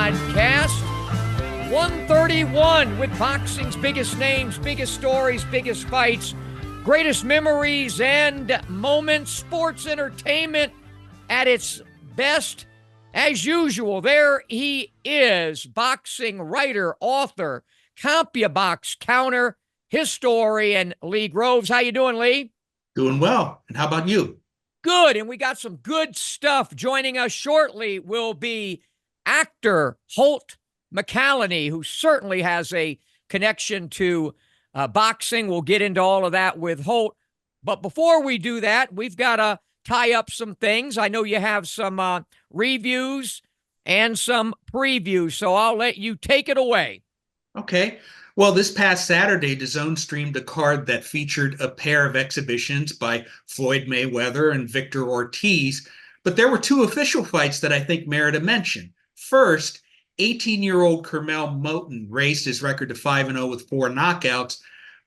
podcast. 131 with boxing's biggest names, biggest stories, biggest fights, greatest memories and moments, sports entertainment at its best. As usual, there he is, boxing writer, author, CompuBox counter, historian, Lee Groves. How you doing, Lee? Doing well. And how about you? Good, and we got some good stuff. Joining us shortly will be actor Holt McCallany, who certainly has a connection to boxing. We'll get into all of that with Holt. But before we do that, we've got to tie up some things. I know you have some reviews and some previews, so I'll let you take it away. Okay. Well, this past Saturday, DAZN streamed a card that featured a pair of exhibitions by Floyd Mayweather and Victor Ortiz, but there were two official fights that I think merit a mention. First, 18-year-old Kermel Moton raised his record to 5-0 with 4 knockouts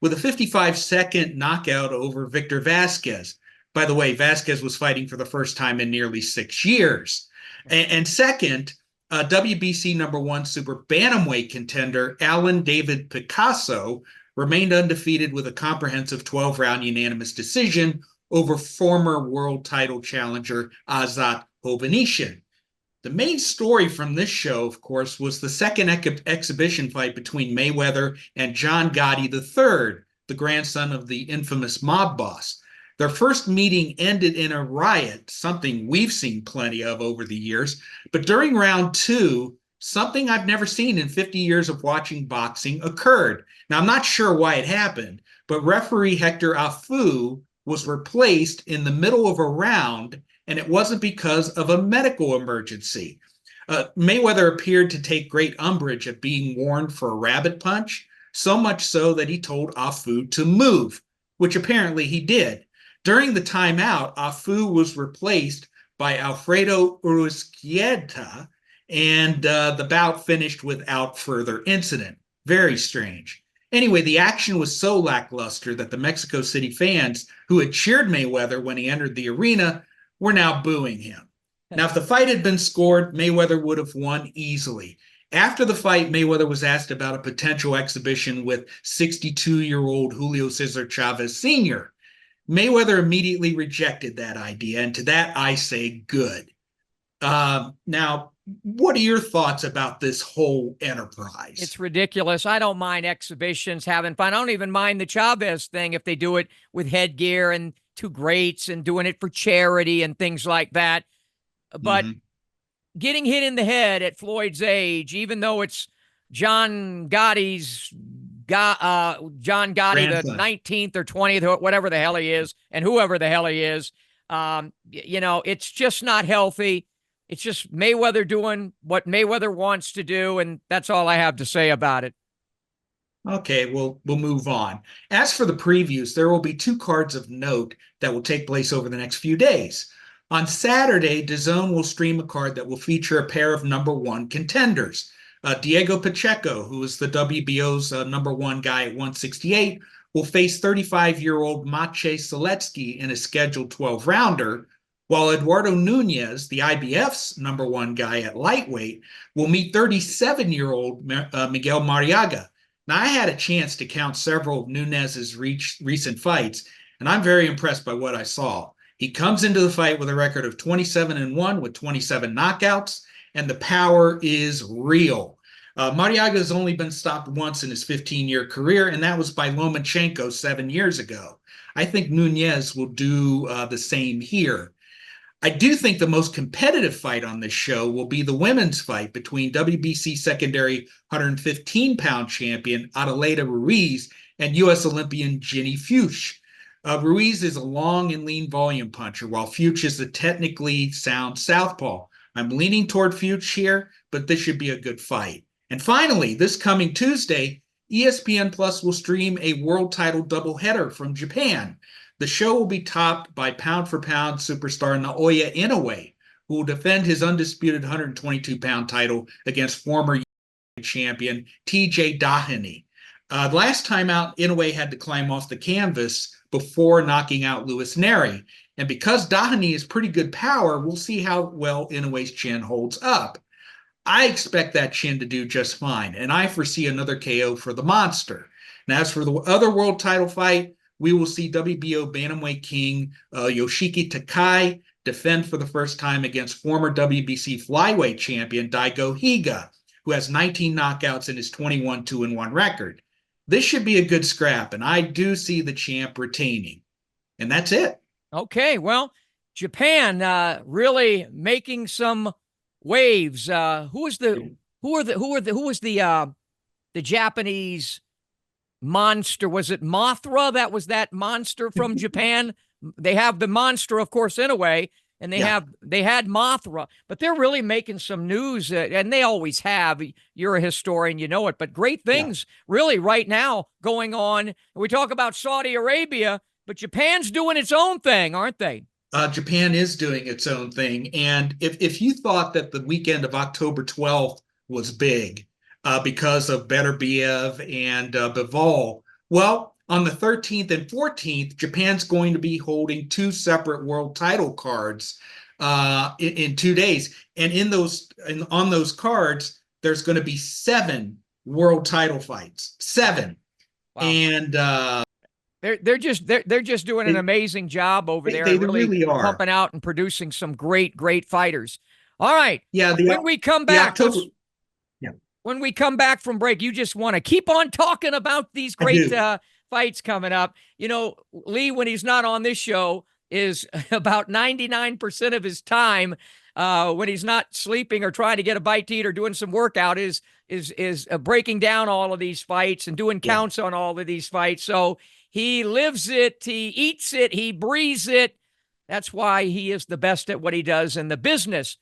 with a 55-second knockout over Victor Vasquez. By the way, Vasquez was fighting for the first time in nearly 6 years. And second, WBC #1 super bantamweight contender Alan David Picasso remained undefeated with a comprehensive 12-round unanimous decision over former world title challenger Azat Hovhannisyan. The main story from this show, of course, was the second exhibition fight between Mayweather and John Gotti III, the grandson of the infamous mob boss. Their first meeting ended in a riot, something we've seen plenty of over the years. But during round 2, something I've never seen in 50 years of watching boxing occurred. Now, I'm not sure why it happened, but referee Hector Afu was replaced in the middle of a round, and it wasn't because of a medical emergency. Mayweather appeared to take great umbrage at being warned for a rabbit punch, so much so that he told Afu to move, which apparently he did. During the timeout, Afu was replaced by Alfredo Uruzquieta, and the bout finished without further incident. Very strange. Anyway, the action was so lackluster that the Mexico City fans who had cheered Mayweather when he entered the arena were now booing him. Now, if the fight had been scored, Mayweather would have won easily. After the fight, Mayweather was asked about a potential exhibition with 62-year-old Julio Cesar Chavez Sr., Mayweather immediately rejected that idea, and to that I say good. Now, what are your thoughts about this whole enterprise? It's ridiculous. I don't mind exhibitions, having fun. I don't even mind the Chavez thing if they do it with headgear and 2 greats and doing it for charity and things like that. But getting hit in the head at Floyd's age, even though it's John Gotti's John Gotti, the 19th or 20th, whatever the hell he is, and whoever the hell he is, it's just not healthy. It's just Mayweather doing what Mayweather wants to do, and that's all I have to say about it. Okay, we'll move on. As for the previews, there will be 2 cards of note that will take place over the next few days. On Saturday, DAZN will stream a card that will feature a pair of #1 contenders. Diego Pacheco, who is the WBO's #1 guy at 168, will face 35-year-old Maciej Sulecki in a scheduled 12-rounder, while Eduardo Nunez, the IBF's #1 guy at lightweight, will meet 37-year-old Miguel Marriaga. Now, I had a chance to count several of Nunez's recent fights, and I'm very impressed by what I saw. He comes into the fight with a record of 27-1 with 27 knockouts, and the power is real. Marriaga has only been stopped once in his 15-year career, and that was by Lomachenko 7 years ago. I think Nunez will do the same here. I do think the most competitive fight on this show will be the women's fight between WBC secondary 115-pound champion Adelaida Ruiz and U.S. Olympian Ginny Fuchs. Ruiz is a long and lean volume puncher, while Fuchs is a technically sound southpaw. I'm leaning toward Fuchs here, but this should be a good fight. And finally, this coming Tuesday, ESPN-Plus will stream a world title doubleheader from Japan. The show will be topped by pound-for-pound superstar Naoya Inoue, who will defend his undisputed 122-pound title against former champion TJ Doheny. Last time out, Inoue had to climb off the canvas before knocking out Luis Neri. And because Doheny is pretty good power, we'll see how well Inoue's chin holds up. I expect that chin to do just fine, and I foresee another KO for the monster. And as for the other world title fight, we will see WBO bantamweight king Yoshiki Takai defend for the first time against former WBC flyweight champion Daigo Higa, who has 19 knockouts in his 21-2-1 record. This should be a good scrap, and I do see the champ retaining. And that's it. Okay, well, Japan really making some waves. Who was the Japanese monster? Was it Mothra? That was that monster from Japan. They have the monster, of course, Inoue, and they had Mothra, but they're really making some news, and they always have. You're a historian, you know it, but great things really right now going on. We talk about Saudi Arabia, but Japan's doing its own thing, aren't they? Japan is doing its own thing. And if you thought that the weekend of October 12th was big because of Beterbiev and Bivol, well, on the 13th and 14th, Japan's going to be holding two separate world title cards in 2 days. And on those cards, there's going to be 7 world title fights. 7. Wow. And they're just doing an amazing job over there. They really are pumping out and producing some great fighters. All right. Yeah. When we come back, when we come back from break, you just want to keep on talking about these great fights coming up. You know, Lee, when he's not on this show, is about 99% of his time when he's not sleeping or trying to get a bite to eat or doing some workout is breaking down all of these fights and doing counts on all of these fights. So he lives it, he eats it, he breathes it. That's why he is the best at what he does in the business.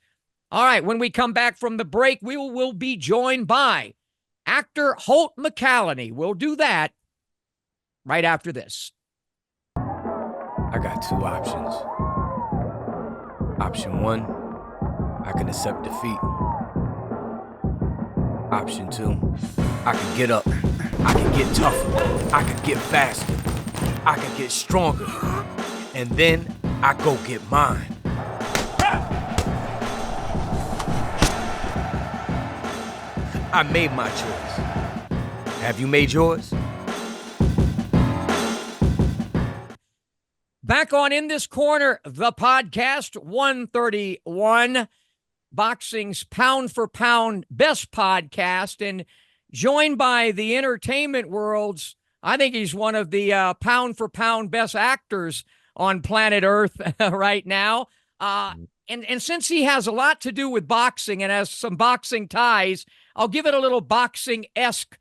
All right, when we come back from the break, we will be joined by actor Holt McCallany. We'll do that right after this. I got 2 options. Option 1, I can accept defeat. Option 2, I can get up. I can get tougher. I can get faster. I can get stronger. And then I go get mine. I made my choice. Have you made yours? Back on In This Corner, the podcast, 131, boxing's pound for pound best podcast, and joined by the entertainment world's, I think he's one of the pound for pound best actors on planet Earth right now. And since he has a lot to do with boxing and has some boxing ties, I'll give it a little boxing-esque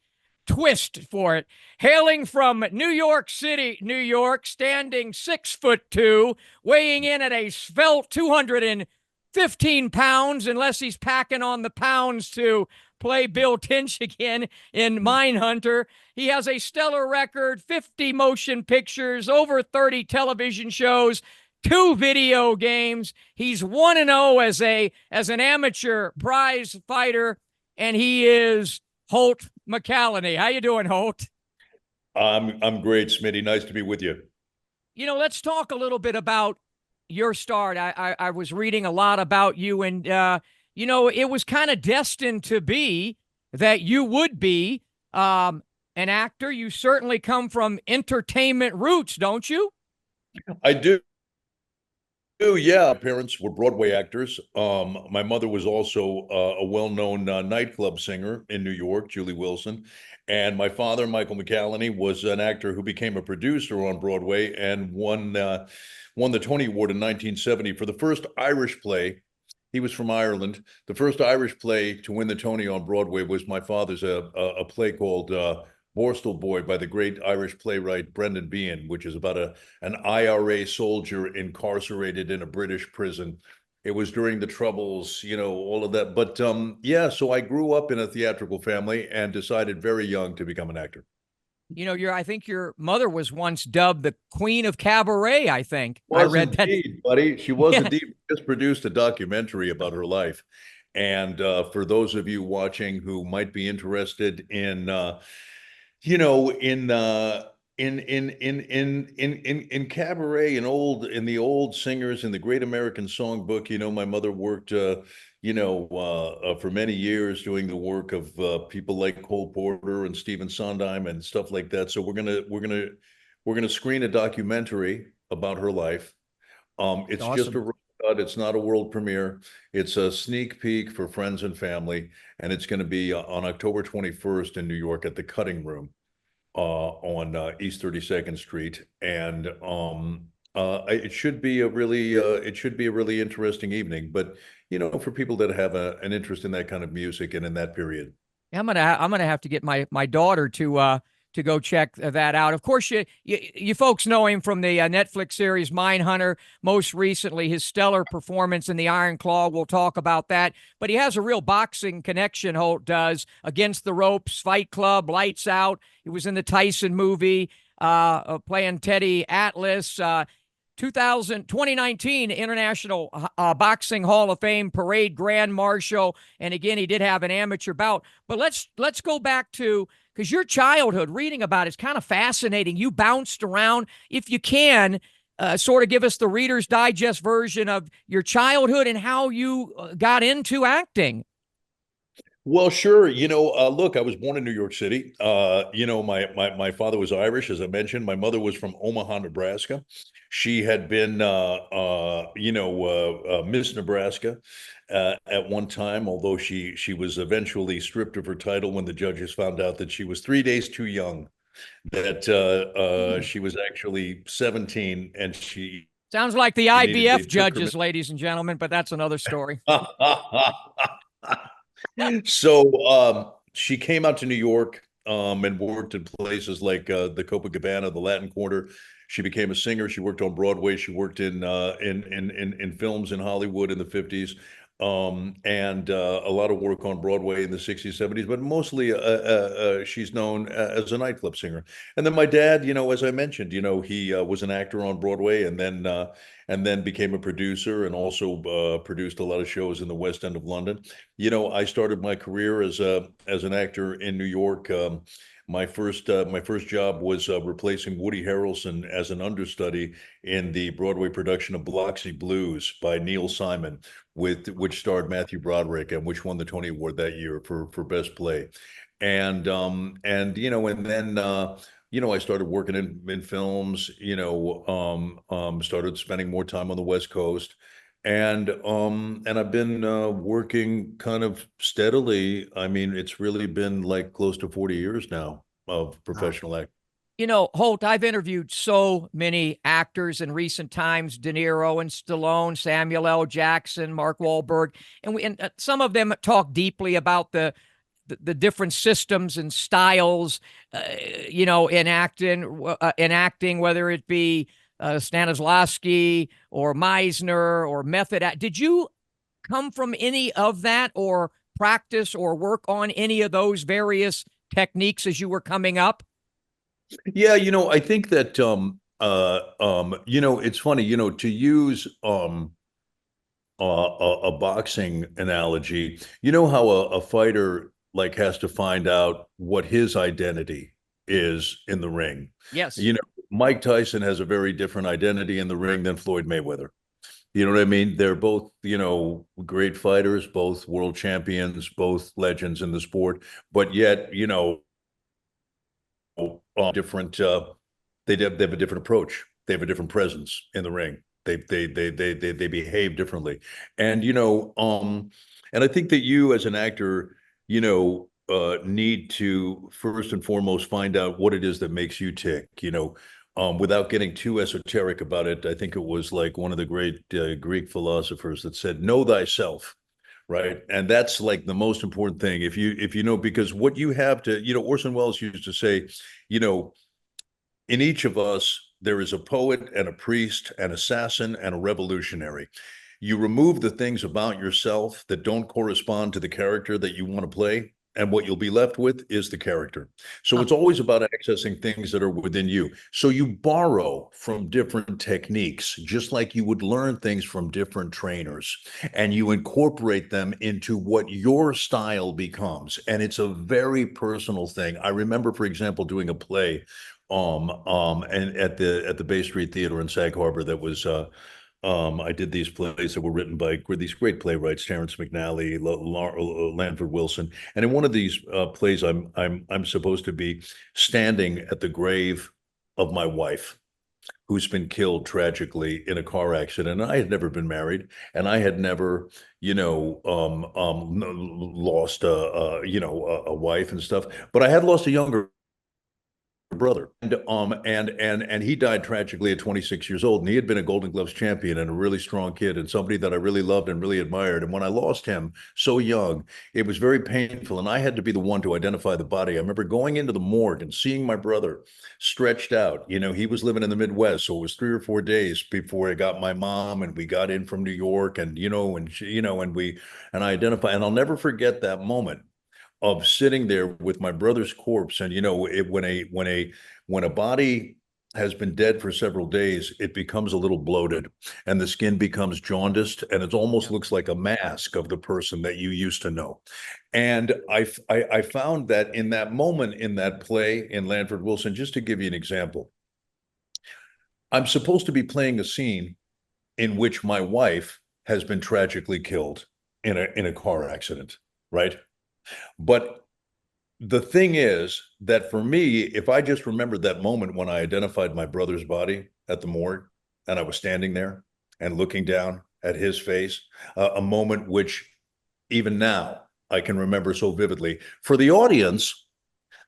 twist for it. Hailing from New York City, New York, standing 6'2", weighing in at a svelte 215 pounds, unless he's packing on the pounds to play Bill Tinch again in Mindhunter. He has a stellar record, 50 motion pictures, over 30 television shows, 2 video games. He's 1-0 as an amateur prize fighter, and he is Holt McCallany. How you doing, Holt? I'm great, Smitty. Nice to be with you. You know, let's talk a little bit about your start. I was reading a lot about you, and you know, it was kind of destined to be that you would be an actor. You certainly come from entertainment roots, don't you? I do. Yeah, my parents were Broadway actors. My mother was also a well-known nightclub singer in New York, Julie Wilson. And my father, Michael McCallany, was an actor who became a producer on Broadway and won the Tony Award in 1970 for the first Irish play. He was from Ireland. The first Irish play to win the Tony on Broadway was my father's a play called Borstal Boy by the great Irish playwright Brendan Behan, which is about an IRA soldier incarcerated in a British prison. It was during the Troubles, you know, all of that. But yeah, so I grew up in a theatrical family and decided very young to become an actor. You know, I think your mother was once dubbed the Queen of Cabaret, I think. I read indeed, that. Buddy. She was indeed. We just produced a documentary about her life. And for those of you watching who might be interested in you know, in cabaret, in the old singers in the Great American Songbook, you know, my mother worked for many years doing the work of people like Cole Porter and Stephen Sondheim and stuff like that. So we're gonna screen a documentary about her life. It's Awesome. just a rough cut. It's not a world premiere. It's a sneak peek for friends and family, and it's going to be on October 21st in New York at the Cutting Room on East 32nd Street, and it should be a really interesting evening. But for people that have an interest in that kind of music and in that period. I'm gonna have to get my daughter to go check that out. Of course, you folks know him from the Netflix series Mindhunter. Most recently, his stellar performance in the Iron Claw. We'll talk about that. But he has a real boxing connection. Holt does. Against the Ropes, Fight Club, Lights Out. He was in the Tyson movie, playing Teddy Atlas. 2019 International Boxing Hall of Fame Parade Grand Marshal, and again he did have an amateur bout. But let's go back to, because your childhood, reading about it's kind of fascinating. You bounced around. If you can, sort of give us the Reader's Digest version of your childhood and how you got into acting. Well, sure. Look, I was born in New York City. My father was Irish, as I mentioned. My mother was from Omaha, Nebraska. She had been, Miss Nebraska at one time, although she was eventually stripped of her title when the judges found out that she was 3 days too young, that she was actually 17, and she sounds like the they IBF took her- judges, ladies and gentlemen, but that's another story. So she came out to New York and worked in places like the Copacabana, the Latin Quarter. She became a singer. She worked on Broadway. She worked in films in Hollywood in the 50s, and a lot of work on Broadway in the 60s, 70s. But mostly, she's known as a nightclub singer. And then my dad, as I mentioned, he was an actor on Broadway, and then became a producer, and also produced a lot of shows in the West End of London. I started my career as an actor in New York. My first job was replacing Woody Harrelson as an understudy in the Broadway production of Biloxi Blues by Neil Simon, which starred Matthew Broderick, and which won the Tony Award that year for best play. And then I started working in films. Started spending more time on the West Coast. And I've been working kind of steadily. I mean, it's really been like close to 40 years now of professional acting. Holt, I've interviewed so many actors in recent times: De Niro and Stallone, Samuel L. Jackson, Mark Wahlberg, and some of them talk deeply about the different systems and styles, in acting, whether it be Stanislavski or Meisner or method. Did you come from any of that, or practice or work on any of those various techniques as you were coming up? Yeah, I think that it's funny, to use a boxing analogy. How a fighter like has to find out what his identity is in the ring. Yes. Mike Tyson has a very different identity in the ring than Floyd Mayweather. You know what I mean? They're both, great fighters, both world champions, both legends in the sport, but yet, different. They have a different approach. They have a different presence in the ring. They behave differently, and and I think that you as an actor, need to first and foremost find out what it is that makes you tick. Without getting too esoteric about it, I think it was like one of the great Greek philosophers that said, "Know thyself." Right. And that's like the most important thing. If you know, because what you have to, Orson Welles used to say, in each of us, there is a poet and a priest, an assassin and a revolutionary. You remove the things about yourself that don't correspond to the character that you want to play, and what you'll be left with is the character. So it's always about accessing things that are within you. So you borrow from different techniques, just like you would learn things from different trainers, and you incorporate them into what your style becomes. And it's a very personal thing. I remember, for example, doing a play and at the Bay Street Theater in Sag Harbor that was I did these plays that were written by these great playwrights, Terrence McNally, Lanford Wilson, and in one of these plays, I'm supposed to be standing at the grave of my wife, who's been killed tragically in a car accident. And I had never been married, and I had never, lost a wife and stuff. But I had lost a younger brother, and he died tragically at 26 years old, and he had been a Golden Gloves champion and a really strong kid and somebody that I really loved and really admired. And when I lost him so young, it was very painful, and I had to be the one to identify the body. I remember going into the morgue and seeing my brother stretched out. He was living in the Midwest, so it was 3 or 4 days before I got my mom, and we got in from New York, and and I identify, and I'll never forget that moment of sitting there with my brother's corpse. And when a body has been dead for several days, it becomes a little bloated, and the skin becomes jaundiced, and it almost looks like a mask of the person that you used to know. And I found that in that moment, in that play in Lanford Wilson, just to give you an example, I'm supposed to be playing a scene in which my wife has been tragically killed in a car accident, right? But the thing is that for me, if I just remembered that moment when I identified my brother's body at the morgue, and I was standing there and looking down at his face, a moment which even now I can remember so vividly. For the audience,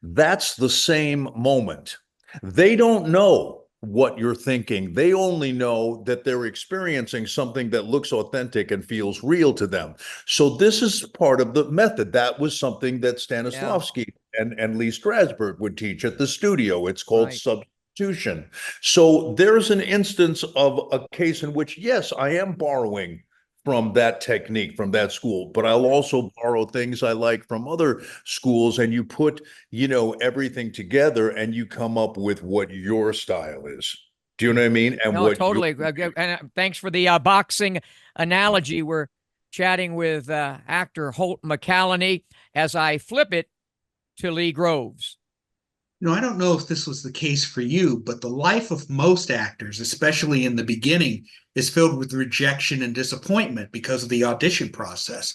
that's the same moment. They don't know what you're thinking. They only know that they're experiencing something that looks authentic and feels real to them. So this is part of the method. That was something that Stanislavski and Lee Strasberg would teach at the studio. It's called substitution. So there's an instance of a case in which, yes, I am borrowing from that technique, from that school, but I'll also borrow things I like from other schools, and you put, everything together and you come up with what your style is. Do you know what I mean? And no, totally. And thanks for the boxing analogy. We're chatting with actor Holt McCallany as I flip it to Lee Groves. I don't know if this was the case for you, but the life of most actors, especially in the beginning, is filled with rejection and disappointment because of the audition process.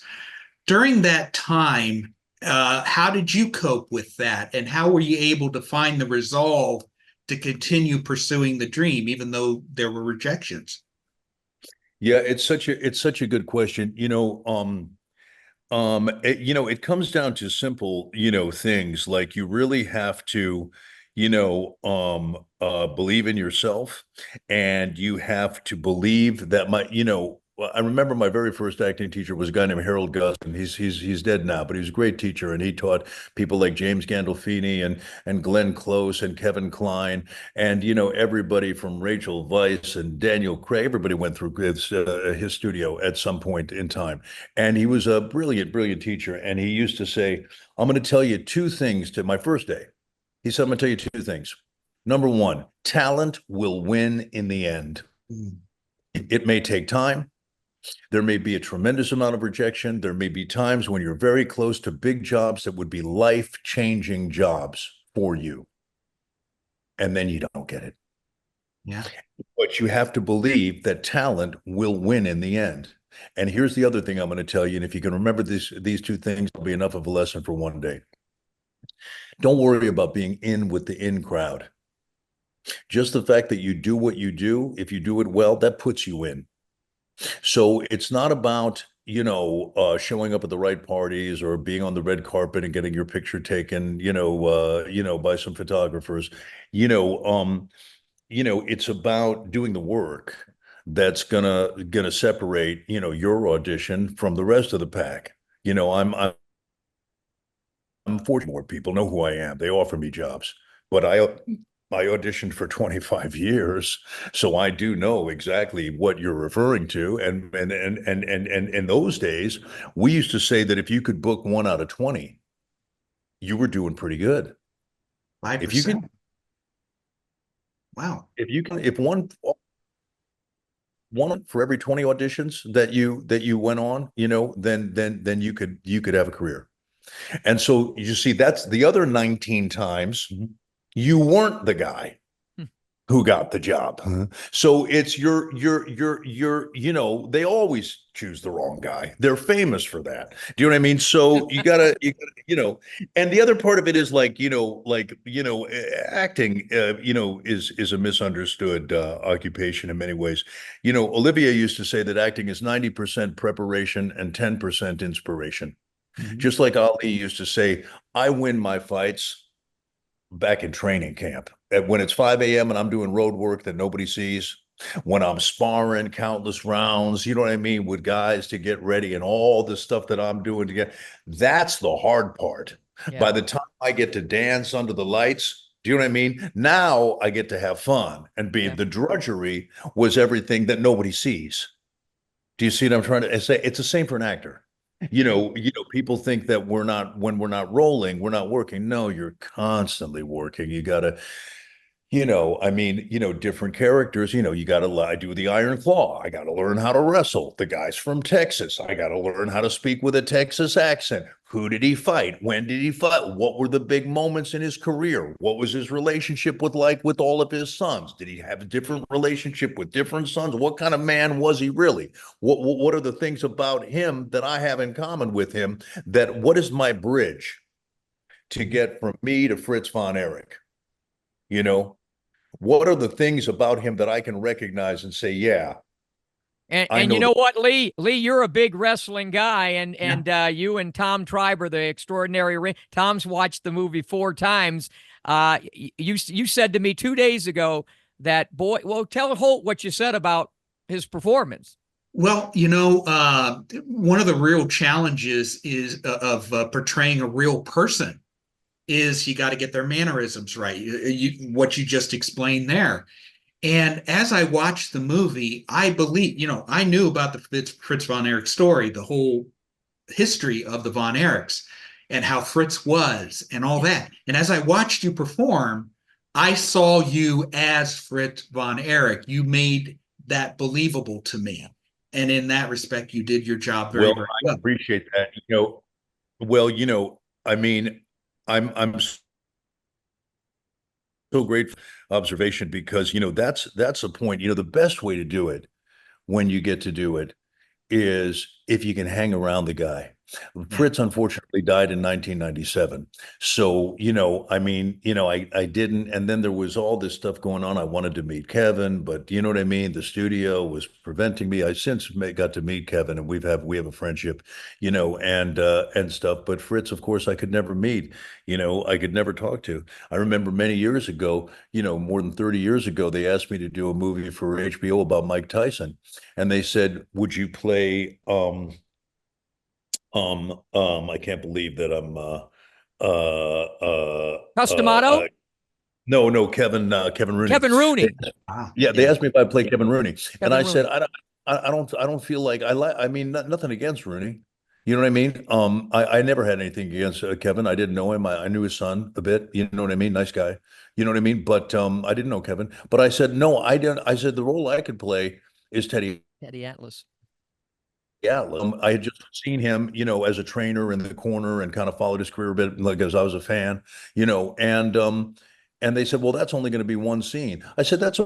During that time, how did you cope with that? And how were you able to find the resolve to continue pursuing the dream, even though there were rejections? Yeah, it's such a good question. It comes down to simple, things like you really have to, believe in yourself, and you have to believe that I remember my very first acting teacher was a guy named Harold Gustin. He's dead now, but he was a great teacher, and he taught people like James Gandolfini and Glenn Close and Kevin Kline, and everybody from Rachel Weisz and Daniel Craig. Everybody went through his studio at some point in time, and he was a brilliant teacher. And he used to say, "I'm going to tell you 2 things to my first day." He said, "I'm going to tell you 2 things. Number 1, talent will win in the end. It may take time. There may be a tremendous amount of rejection. There may be times when you're very close to big jobs that would be life-changing jobs for you, and then you don't get it." Yeah. But you have to believe that talent will win in the end. And here's the other thing I'm going to tell you, and if you can remember these 2 things, it'll be enough of a lesson for one day. Don't worry about being in with the in crowd. Just the fact that you do what you do, if you do it well, that puts you in. So it's not about, showing up at the right parties or being on the red carpet and getting your picture taken, by some photographers. It's about doing the work that's gonna separate, your audition from the rest of the pack. I'm fortunate more people know who I am. They offer me jobs, but I auditioned for 25 years, so I do know exactly what you're referring to. And in those days, we used to say that if you could book 1 out of 20, you were doing pretty good. 5%. If you can, wow. if one for every 20 auditions that you went on, then you could have a career. And so you see, that's the other 19 times you weren't the guy. who got the job. So it's they always choose the wrong guy. They're famous for that. Do you know what I mean? So and the other part of it is acting, is a misunderstood occupation in many ways. Olivia used to say that acting is 90% preparation and 10% inspiration. Mm-hmm. Just like Ali used to say, I win my fights back in training camp. When it's 5 a.m. and I'm doing road work that nobody sees, when I'm sparring countless rounds, you know what I mean, with guys to get ready and all the stuff that I'm doing to get, that's the hard part. Yeah. By the time I get to dance under the lights, do you know what I mean? Now I get to have fun and the drudgery was everything that nobody sees. Do you see what I'm trying to say? It's the same for an actor. People think that when we're not rolling, we're not working. No, you're constantly working. You got to, different characters, you got to, I do the Iron Claw. I got to learn how to wrestle. The guy's from Texas. I got to learn how to speak with a Texas accent. Who did he fight? When did he fight? What were the big moments in his career? What was his relationship with all of his sons? Did he have a different relationship with different sons? What kind of man was he really? What are the things about him that I have in common with him? What is my bridge to get from me to Fritz von Erich? What are the things about him that I can recognize and say, yeah. And you know what, Lee? Lee, you're a big wrestling guy, and you and Tom Triber, the extraordinary ring. Tom's watched the movie 4 times. You said to me 2 days ago that tell Holt what you said about his performance. Well, one of the real challenges is of portraying a real person is you got to get their mannerisms right. What you just explained there. And as I watched the movie, I believe, I knew about the Fritz von Erich story, the whole history of the von Erichs and how Fritz was and all that. And as I watched you perform, I saw you as Fritz von Erich. You made that believable to me. And in that respect, you did your job very well. I appreciate that. I'm so grateful observation because that's a point. The best way to do it when you get to do it is if you can hang around the guy. Fritz unfortunately died in 1997. So, I didn't. And then there was all this stuff going on. I wanted to meet Kevin, but you know what I mean? The studio was preventing me. I since got to meet Kevin and we have a friendship, and stuff. But Fritz, of course, I could never meet, I could never talk to. I remember many years ago, more than 30 years ago, they asked me to do a movie for HBO about Mike Tyson. And they said, would you play, I can't believe that I'm Customato? No, Kevin Rooney. Kevin Rooney. They asked me if I play Kevin Rooney. And I said, I don't feel like nothing against Rooney. You know what I mean? I never had anything against Kevin. I didn't know him. I knew his son a bit. You know what I mean? Nice guy. You know what I mean? But I didn't know Kevin. But I said, no, I didn't. I said, the role I could play is Teddy Atlas. Yeah, I had just seen him, as a trainer in the corner and kind of followed his career a bit, like as I was a fan, and they said, well, that's only going to be one scene. I said, that's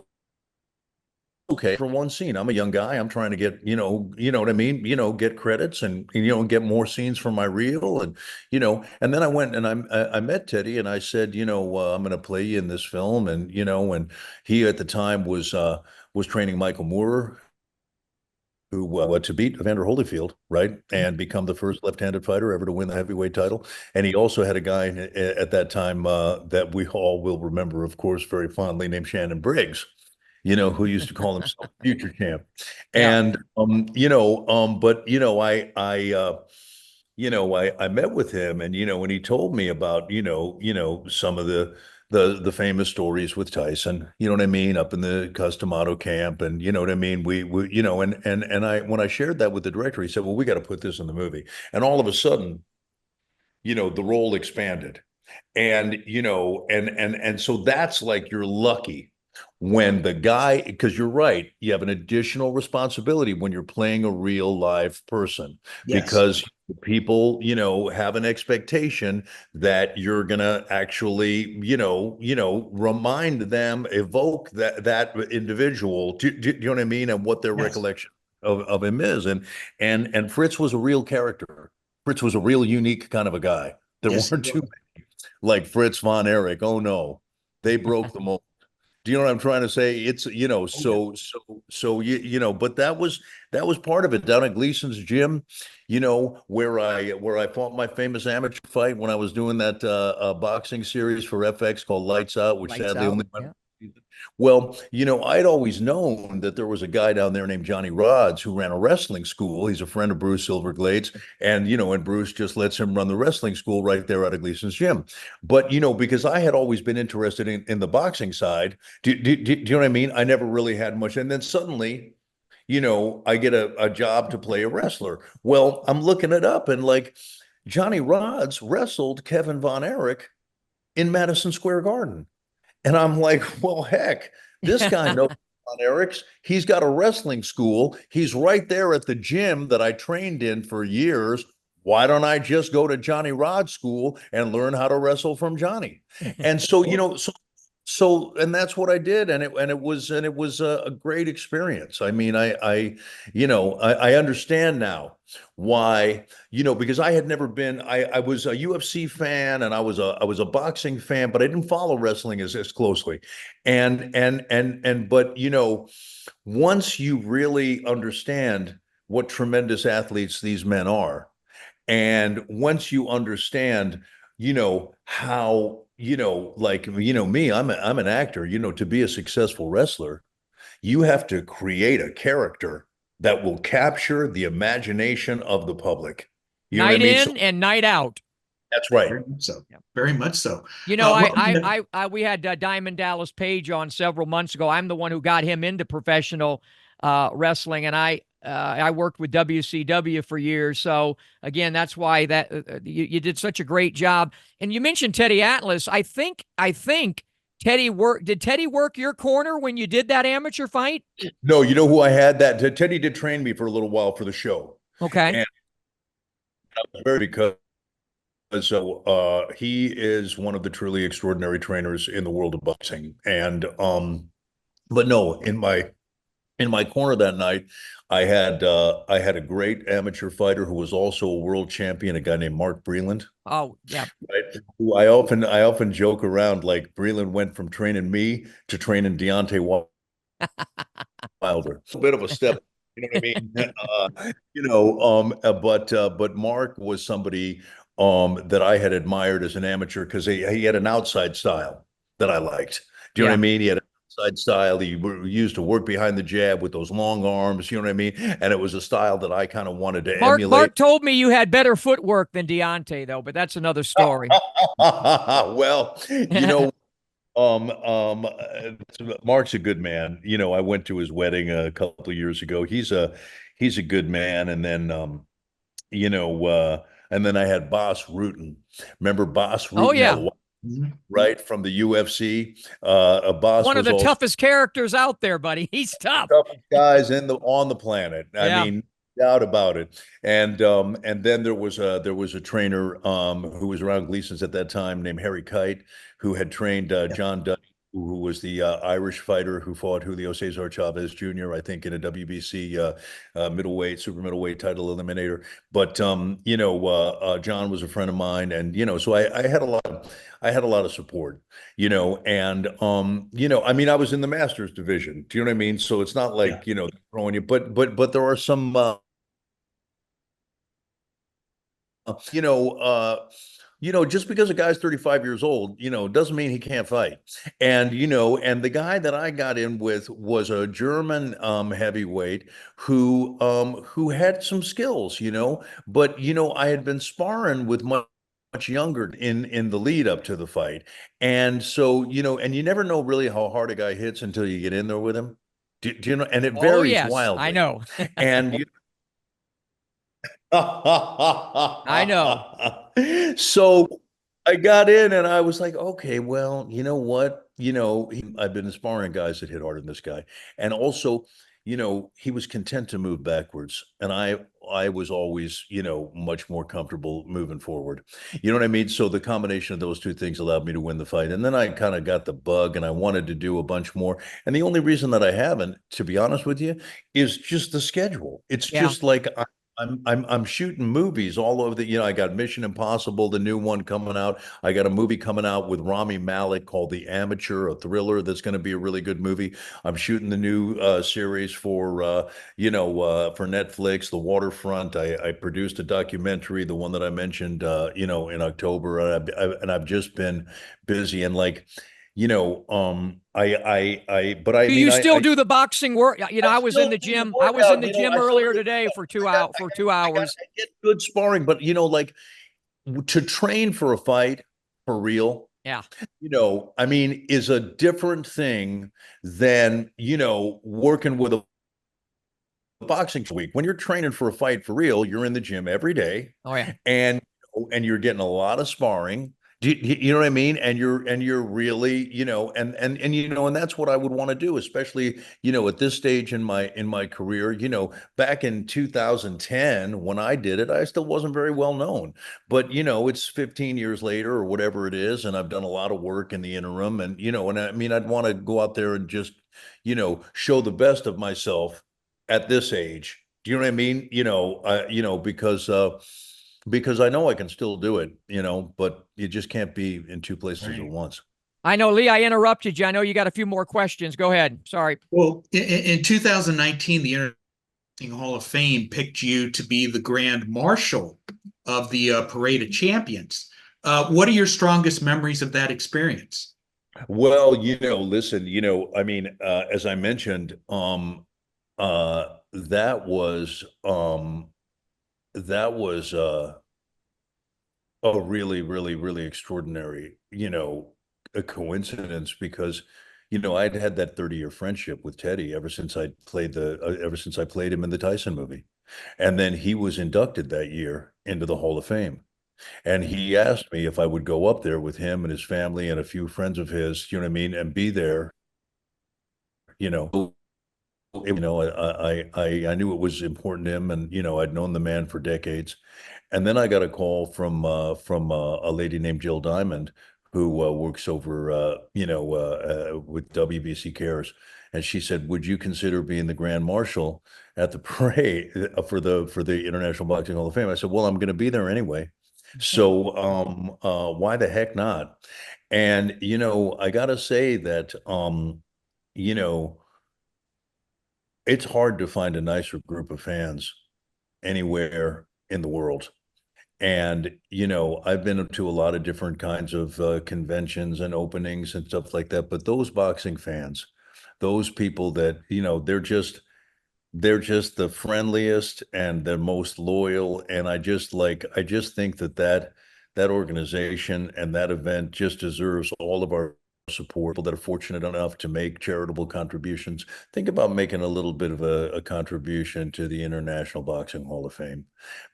okay for one scene. I'm a young guy. I'm trying to get, you know what I mean? Get credits and, get more scenes for my reel. And, and then I went and I met Teddy and I said, I'm going to play you in this film. And, and he at the time was training Michael Moore, who to beat Evander Holyfield, right, and become the first left-handed fighter ever to win the heavyweight title. And he also had a guy at that time that we all will remember, of course, very fondly, named Shannon Briggs, who used to call himself future champ. And but I met with him, and and he told me about some of the famous stories with Tyson, you know what I mean, up in the Customato camp, and you know what I mean. We and I when I shared that with the director, he said, "Well, we got to put this in the movie." And all of a sudden, the role expanded, and and so that's like you're lucky when the guy, because you're right, you have an additional responsibility when you're playing a real live person, because people, have an expectation that you're gonna actually, remind them, evoke that individual. Do you know what I mean? And what their recollection of him is. And Fritz was a real character. Fritz was a real unique kind of a guy. There weren't too many like Fritz von Erich. Oh no, they broke the mold. Do you know what I'm trying to say? It's, but that was part of it down at Gleason's gym, where I fought my famous amateur fight when I was doing that boxing series for FX called Lights Out, which sadly only went. Well, I'd always known that there was a guy down there named Johnny Rods who ran a wrestling school. He's a friend of Bruce Silverglade's, and Bruce just lets him run the wrestling school right there out of Gleason's gym. But because I had always been interested in the boxing side, do you know what I mean? I never really had much, and then suddenly, I get a job to play a wrestler. Well, I'm looking it up, and like Johnny Rods wrestled Kevin Von Erich in Madison Square Garden. And I'm like, well, heck, this guy knows Von Erich's. He's got a wrestling school. He's right there at the gym that I trained in for years. Why don't I just go to Johnny Rod's school and learn how to wrestle from Johnny? And so, and that's what I did, and it was a great experience. I mean, I understand now why, because I had never been. I was a UFC fan, and I was a boxing fan, but I didn't follow wrestling as closely. But once you really understand what tremendous athletes these men are, and once you understand, how, me, I'm an actor, to be a successful wrestler, you have to create a character that will capture the imagination of the public. Night in and night out. That's right. Very much so. Very much so. We had Diamond Dallas Page on several months ago. I'm the one who got him into professional wrestling, and I worked with WCW for years. So again, that's why you did such a great job. And you mentioned Teddy Atlas. I think Teddy did Teddy work your corner when you did that amateur fight? No, you know who I had that? Teddy did train me for a little while for the show. Okay. And I was very because he is one of the truly extraordinary trainers in the world of boxing. And but no, in my corner that night, I had a great amateur fighter who was also a world champion, a guy named Mark Breland. Oh, yeah. Right. Who I often joke around, like Breland went from training me to training Deontay Wilder. It's a bit of a step, you know what I mean? But Mark was somebody that I had admired as an amateur because he had an outside style that I liked. Do you know what I mean? He had side style. He used to work behind the jab with those long arms, you know what I mean? And it was a style that I kind of wanted to emulate. Mark told me you had better footwork than Deontay, though, but that's another story. Well, Mark's a good man. I went to his wedding a couple of years ago. He's a good man. And then, and then I had Bas Rutten. Remember Bas Rutten? Oh, yeah. Right, from the UFC. Bas one of the toughest characters out there, buddy. He's tough. Toughest guys on the planet. I mean, no doubt about it. And then there was a trainer who was around Gleason's at that time named Harry Kite, who had trained John Duddy, who was the Irish fighter who fought Julio Cesar Chavez Jr., I think, in a WBC super middleweight title eliminator. But John was a friend of mine, and so I had a lot of support, and I mean, I was in the Masters division. Do you know what I mean? So it's not like throwing you, but there are some just because a guy's 35 years old, doesn't mean he can't fight. And, and the guy that I got in with was a German heavyweight who had some skills, but, I had been sparring with much younger in the lead up to the fight. And so, and you never know really how hard a guy hits until you get in there with him. Do you know? And it varies wildly. I know. And I know. So I got in and I was like, okay, well, you know what? I've been sparring guys that hit harder than this guy. And also, he was content to move backwards. And I was always, much more comfortable moving forward. You know what I mean? So the combination of those two things allowed me to win the fight. And then I kind of got the bug and I wanted to do a bunch more. And the only reason that I haven't, to be honest with you, is just the schedule. It's Yeah. just like I'm shooting movies all over I got Mission Impossible, the new one coming out. I got a movie coming out with Rami Malek called The Amateur, a thriller that's going to be a really good movie. I'm shooting the new series for Netflix, The Waterfront. I produced a documentary, the one that I mentioned, in October, and I've just been busy and like, but I Do mean, you still I do the boxing work? I was in still the do the gym. I was in workout. the gym I still earlier do. today for I got, two hours. I get good sparring, but like to train for a fight for real, Yeah. I mean, is a different thing than, working with a boxing week. When you're training for a fight for real, you're in the gym every day Oh yeah. and you're getting a lot of sparring. Do you know what I mean? And you're really, and that's what I would want to do, especially, at this stage in my career. Back in 2010 when I did it, I still wasn't very well known. But it's 15 years later or whatever it is, and I've done a lot of work in the interim. And I mean, I'd want to go out there and just, show the best of myself at this age. Do you know what I mean? Because I know I can still do it, but you just can't be in two places at Right. once. I know, Lee, I interrupted you. I know you got a few more questions. Go ahead. Sorry. Well, in 2019, the International Hall of Fame picked you to be the Grand Marshal of the Parade of Champions. What are your strongest memories of that experience? Well, listen, I mean, as I mentioned, that was a really, really, really extraordinary, a coincidence because, I'd had that 30-year friendship with Teddy ever since I played him in the Tyson movie. And then he was inducted that year into the Hall of Fame. And he asked me if I would go up there with him and his family and a few friends of his, you know what I mean, and be there, you know. I knew it was important to him, and I'd known the man for decades. And then I got a call from a lady named Jill Diamond, who works over with WBC Cares, and she said, "Would you consider being the Grand Marshal at the parade for the International Boxing Hall of Fame?" I said, "Well, I'm going to be there anyway, so why the heck not?" And I got to say that you know it's hard to find a nicer group of fans anywhere in the world. And, I've been to a lot of different kinds of conventions and openings and stuff like that. But those boxing fans, those people that, they're just the friendliest and the most loyal. And I just think that organization and that event just deserves all of our support. People that are fortunate enough to make charitable contributions. Think about making a little bit of a contribution to the International Boxing Hall of Fame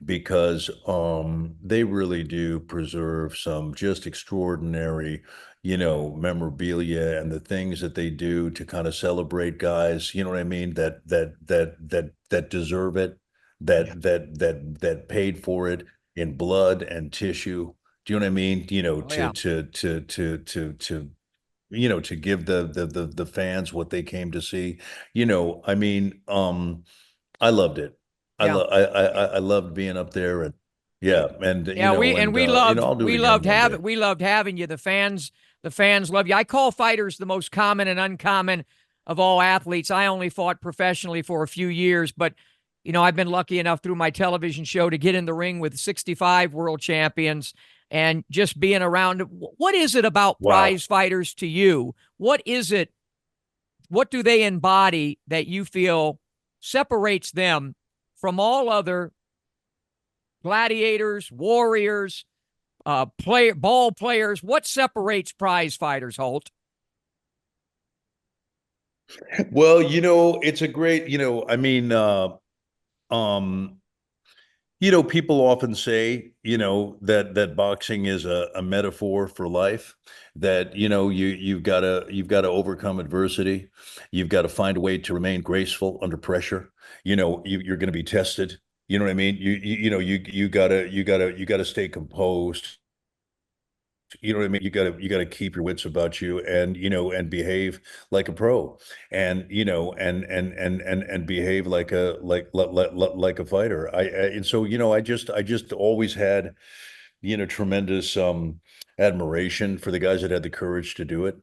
because they really do preserve some just extraordinary, memorabilia and the things that they do to kind of celebrate guys, you know what I mean, that deserve it, Yeah. that paid for it in blood and tissue. Do you know what I mean? Oh yeah. To give the fans what they came to see. I mean, I loved it. I Yeah. love I loved being up there and yeah, and Yeah, I'll do it again one day. we loved having you. The fans love you. I call fighters the most common and uncommon of all athletes. I only fought professionally for a few years, but I've been lucky enough through my television show to get in the ring with 65 world champions and just being around. What is it about Wow. prize fighters to you? What is it? What do they embody that you feel separates them from all other gladiators, warriors, ball players? What separates prize fighters, Holt? Well, it's a great, I mean, um, People often say, that boxing is a metaphor for life, that, you've got to overcome adversity. You've got to find a way to remain graceful under pressure. You're going to be tested. You know what I mean? You gotta stay composed. You know what I mean? You gotta keep your wits about you, and behave like a pro, and behave like a fighter. And so, I just always had, tremendous admiration for the guys that had the courage to do it.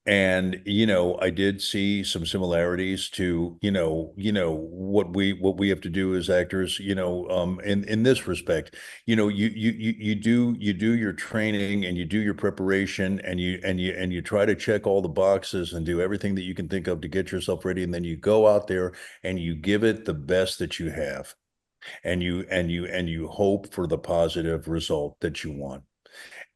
And I did see some similarities to what we have to do as actors, in this respect. You do your training, and you do your preparation, and you try to check all the boxes and do everything that you can think of to get yourself ready, and then you go out there and you give it the best that you have, and you hope for the positive result that you want.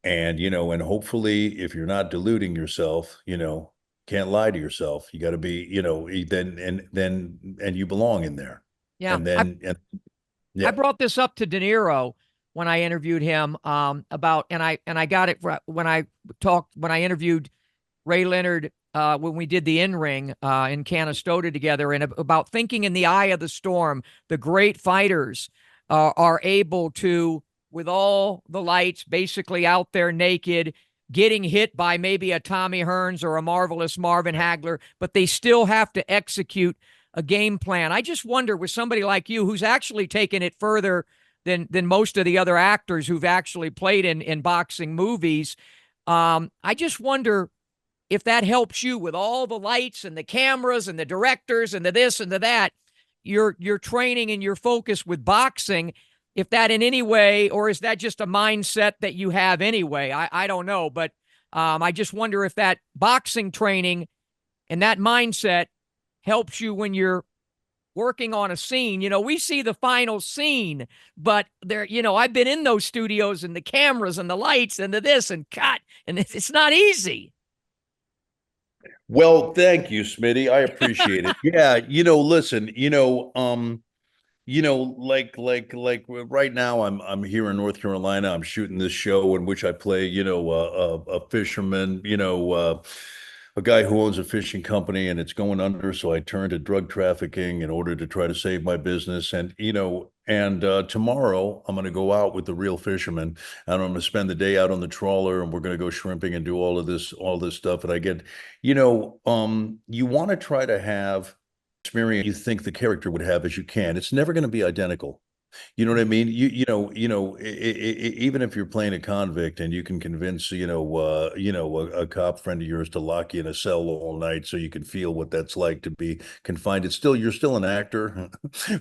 And hopefully, if you're not deluding yourself, can't lie to yourself. You got to be, then you belong in there. Yeah. And then, and I yeah. brought this up to De Niro when I interviewed him about, and I got it when I interviewed Ray Leonard when we did the In Ring in Canastota together, and about thinking in the eye of the storm. The great fighters are able to, with all the lights basically out there naked, getting hit by maybe a Tommy Hearns or a marvelous Marvin Hagler, but they still have to execute a game plan. I just wonder, with somebody like you who's actually taken it further than most of the other actors who've actually played in boxing movies, I just wonder if that helps you with all the lights and the cameras and the directors and the this and the that, your training and your focus with boxing, if that in any way, or is that just a mindset that you have anyway? I don't know, but I just wonder if that boxing training and that mindset helps you when you're working on a scene. We see the final scene, but there, I've been in those studios and the cameras and the lights and the this and cut, and it's not easy. Well, thank you, Smitty. I appreciate it. Yeah, listen, like right now, I'm here in North Carolina. I'm shooting this show in which I play, a fisherman, a guy who owns a fishing company, and it's going under. So I turned to drug trafficking in order to try to save my business. And tomorrow I'm going to go out with the real fishermen, and I'm going to spend the day out on the trawler, and we're going to go shrimping and do all this stuff. And I get, you want to try to have experience you think the character would have as you can. It's never going to be identical. You know what I mean? Even if you're playing a convict and you can convince, a cop friend of yours to lock you in a cell all night so you can feel what that's like to be confined. You're still an actor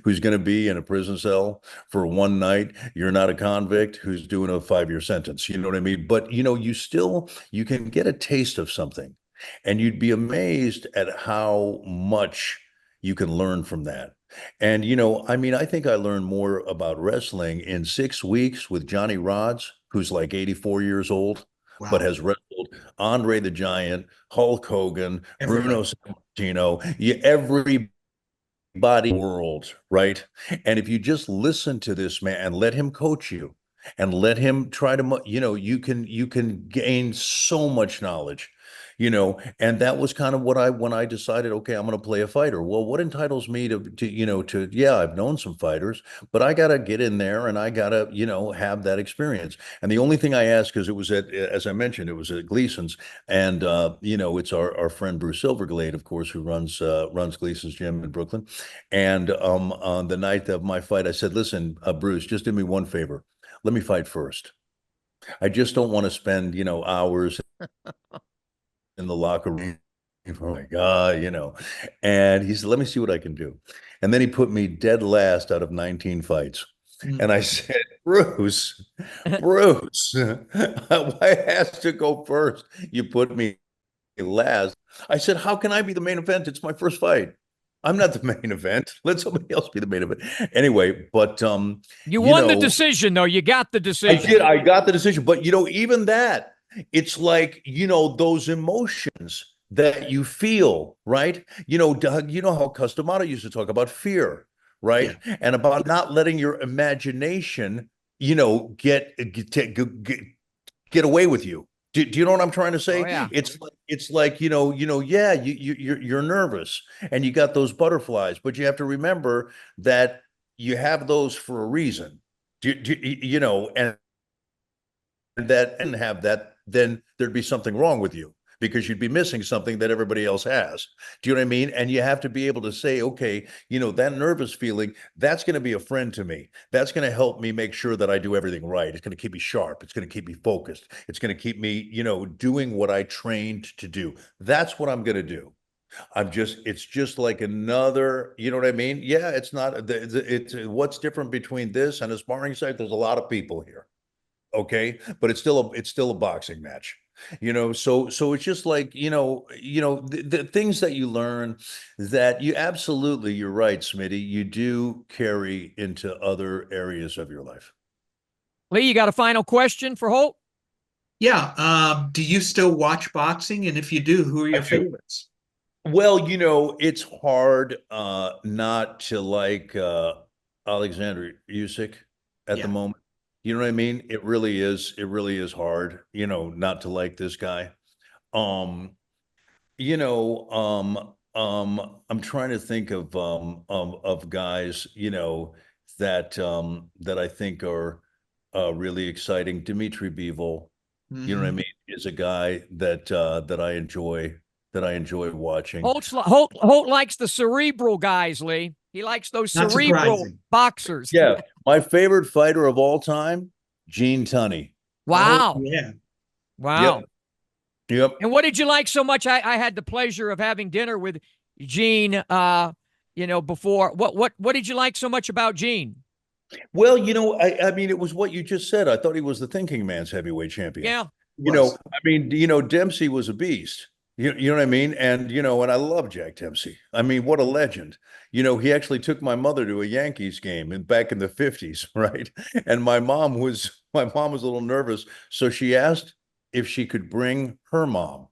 who's going to be in a prison cell for one night. You're not a convict who's doing a 5-year sentence. You know what I mean? But, you can get a taste of something, and you'd be amazed at how much you can learn from that. And, I think I learned more about wrestling in 6 weeks with Johnny Rodz, who's like 84 years old, but has wrestled Andre the Giant, Hulk Hogan, Bruno Sammartino, everybody in the world, right? And if you just listen to this man and let him coach you and let him try to, you can gain so much knowledge. And that was kind of when I decided, okay, I'm going to play a fighter. Well, what entitles me to, yeah, I've known some fighters, but I got to get in there and I got to, have that experience. And the only thing I asked, because it was as I mentioned, it was at Gleason's, and, it's our friend Bruce Silverglade, of course, who runs Gleason's gym in Brooklyn. And on the night of my fight, I said, listen, Bruce, just do me one favor. Let me fight first. I just don't want to spend, hours in the locker room. Oh my God, And he said, let me see what I can do. And then he put me dead last out of 19 fights. And I said, Bruce, I has to go first. You put me last. I said, how can I be the main event? It's my first fight. I'm not the main event. Let somebody else be the main event. Anyway, but you won the decision, though. You got the decision. I did. I got the decision. But even that, it's like, those emotions that you feel, right? Doug, how Customato used to talk about fear, right? And about not letting your imagination, get away with you. Do you know what I'm trying to say? Oh, yeah. It's like, yeah, you're nervous and you got those butterflies, but you have to remember that you have those for a reason. And that didn't have that, then there'd be something wrong with you because you'd be missing something that everybody else has. Do you know what I mean? And you have to be able to say, okay, that nervous feeling, that's going to be a friend to me. That's going to help me make sure that I do everything right. It's going to keep me sharp. It's going to keep me focused. It's going to keep me, doing what I trained to do. That's what I'm going to do. It's just like another, you know what I mean? Yeah, it's not, it's what's different between this and a sparring site. There's a lot of people here. Okay, but it's still a boxing match, so it's just like, the things that you learn that you're right, Smitty, you do carry into other areas of your life. Lee, you got a final question for Holt? Yeah. Do you still watch boxing? And if you do, who are your favorites? Well, it's hard not to like Alexander Usyk at the moment. You know what I mean? It really is hard, not to like this guy. I'm trying to think of guys, that I think are really exciting. Dimitri Bivol, you know what I mean, is a guy that I enjoy watching. Holt likes the cerebral guys, Lee. He likes those Not cerebral surprising. boxers. Yeah, my favorite fighter of all time, Gene Tunney. Wow. Oh, yeah. Wow. Yep. And what did you like so much? I had the pleasure of having dinner with Gene, before. What did you like so much about Gene? Well, I mean, it was what you just said. I thought he was the thinking man's heavyweight champion. Yeah. I mean, Dempsey was a beast. You know what I mean? And, and I love Jack Dempsey. I mean, what a legend. He actually took my mother to a Yankees game back in the 50s, right? And my mom was a little nervous. So she asked if she could bring her mom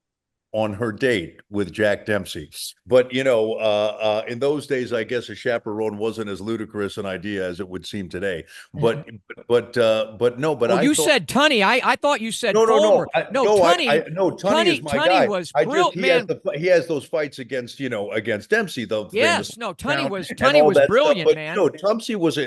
on her date with Jack Dempsey. But, in those days, I guess a chaperone wasn't as ludicrous an idea as it would seem today. But no, but you said Tunney. I thought you said Fulmer. Tunney is my guy. Was brilliant, he has those fights against, against Dempsey, though. Yes, no, Tunney was brilliant, but, man. Dempsey was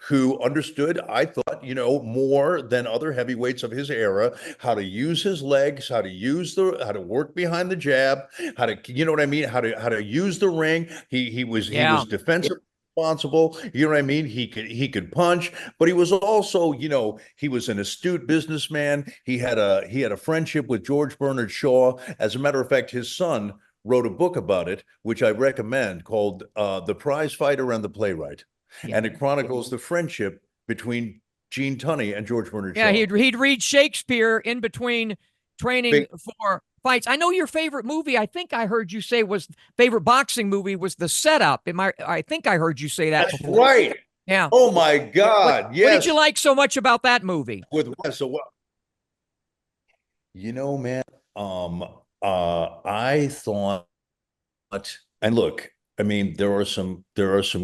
who understood, I thought, more than other heavyweights of his era, how to use his legs, how to work behind the jab, how to, you know what I mean, how to use the ring. He was defensive, responsible. You know what I mean? He could punch, but he was also, he was an astute businessman. He had a friendship with George Bernard Shaw. As a matter of fact, his son wrote a book about it, which I recommend, called The Prize Fighter and the Playwright. Yeah. And it chronicles the friendship between Gene Tunney and George Bernard Shaw. Yeah, he'd read Shakespeare in between training for fights. I know your favorite movie, I think I heard you say, favorite boxing movie was The Setup. I think I heard you say that That's before. Right. Yeah. Oh my God. Yes. What did you like so much about that movie? Man, I thought, and look, I mean, there are some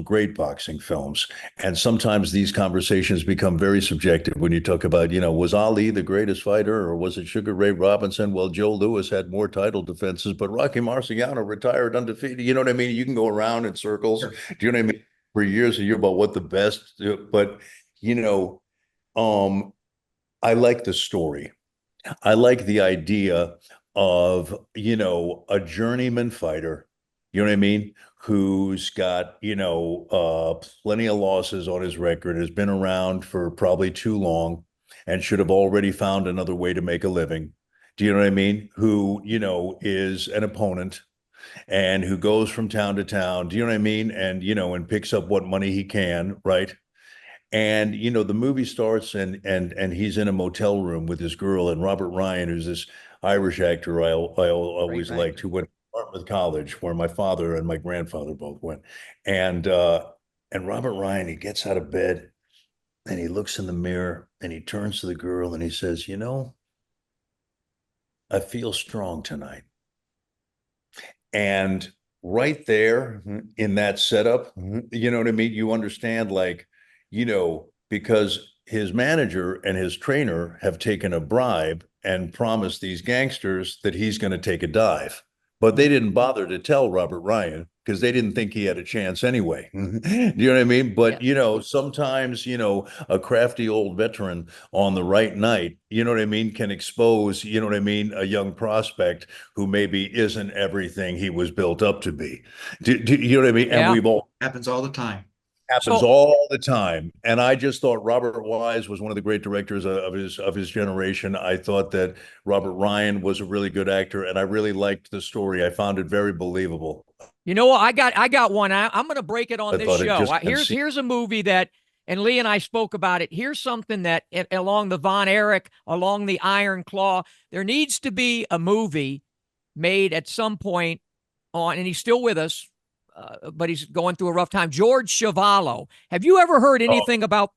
great boxing films, and sometimes these conversations become very subjective when you talk about, was Ali the greatest fighter, or was it Sugar Ray Robinson? Well, Joe Louis had more title defenses, but Rocky Marciano retired undefeated. You know what I mean? You can go around in circles. Sure. Do you know what I mean? For years and years about what the best, but I like the story. I like the idea of, a journeyman fighter. You know what I mean? Who's got, plenty of losses on his record, has been around for probably too long and should have already found another way to make a living. Do you know what I mean? Who, is an opponent and who goes from town to town. Do you know what I mean? And, and picks up what money he can, right? And, the movie starts and he's in a motel room with his girl, and Robert Ryan, who's this Irish actor I always liked, who went Dartmouth College, where my father and my grandfather both went. And Robert Ryan, he gets out of bed and he looks in the mirror and he turns to the girl and he says, I feel strong tonight. And right there in that setup, you know what I mean? You understand, like, because his manager and his trainer have taken a bribe and promised these gangsters that he's going to take a dive. But they didn't bother to tell Robert Ryan because they didn't think he had a chance anyway. You know what I mean? But, sometimes, a crafty old veteran on the right night, you know what I mean, can expose, you know what I mean, a young prospect who maybe isn't everything he was built up to be. You know what I mean? And Yeah. we've all Happens all the time. happens all the time. And I just thought Robert Wise was one of the great directors of his generation. I thought that Robert Ryan was a really good actor, and I really liked the story. I found it very believable. You know what? I got one. I'm going to break it on this show. Here's a movie that, and Lee and I spoke about it. Here's something that along the Von Erich, along the Iron Claw, there needs to be a movie made at some point on, and he's still with us, but he's going through a rough time. George Chuvalo. Have you ever heard anything about?